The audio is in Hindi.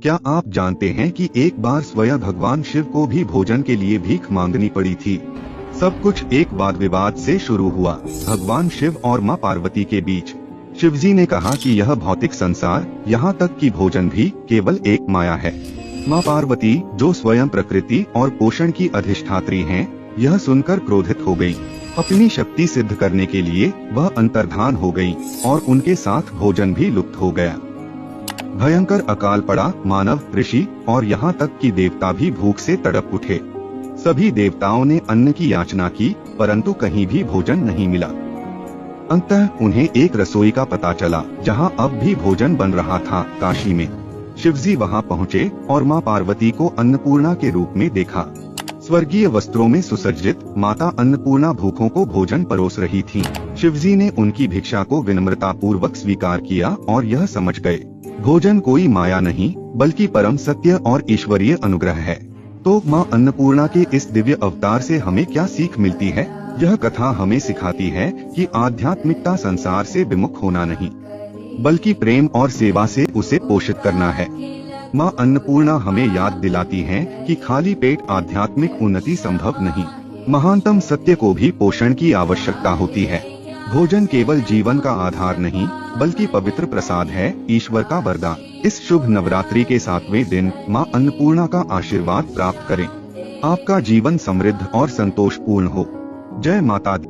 क्या आप जानते हैं कि एक बार स्वयं भगवान शिव को भी भोजन के लिए भीख मांगनी पड़ी थी। सब कुछ एक वाद विवाद से शुरू हुआ, भगवान शिव और मां पार्वती के बीच। शिवजी ने कहा कि यह भौतिक संसार, यहाँ तक कि भोजन भी केवल एक माया है। मां पार्वती, जो स्वयं प्रकृति और पोषण की अधिष्ठात्री हैं, यह सुनकर क्रोधित हो गयी। अपनी शक्ति सिद्ध करने के लिए वह अंतर्धान हो गयी और उनके साथ भोजन भी लुप्त हो गया। भयंकर अकाल पड़ा, मानव, ऋषि और यहाँ तक कि देवता भी भूख से तड़प उठे। सभी देवताओं ने अन्न की याचना की, परंतु कहीं भी भोजन नहीं मिला। अंततः उन्हें एक रसोई का पता चला, जहाँ अब भी भोजन बन रहा था, काशी में। शिवजी वहाँ पहुँचे और माँ पार्वती को अन्नपूर्णा के रूप में देखा। स्वर्गीय वस्त्रों में सुसज्जित माता अन्नपूर्णा भूखों को भोजन परोस रही थीं। शिवजी ने उनकी भिक्षा को विनम्रता पूर्वक स्वीकार किया और यह समझ गए, भोजन कोई माया नहीं बल्कि परम सत्य और ईश्वरीय अनुग्रह है। तो मां अन्नपूर्णा के इस दिव्य अवतार से हमें क्या सीख मिलती है? यह कथा हमें सिखाती है कि आध्यात्मिकता संसार से विमुख होना नहीं, बल्कि प्रेम और सेवा से उसे पोषित करना है। मां अन्नपूर्णा हमें याद दिलाती है कि खाली पेट आध्यात्मिक उन्नति संभव नहीं। महानतम सत्य को भी पोषण की आवश्यकता होती है। भोजन केवल जीवन का आधार नहीं बल्कि पवित्र प्रसाद है, ईश्वर का वरदान। इस शुभ नवरात्रि के 7वें दिन मां अन्नपूर्णा का आशीर्वाद प्राप्त करें। आपका जीवन समृद्ध और संतोषपूर्ण हो। जय माता दी।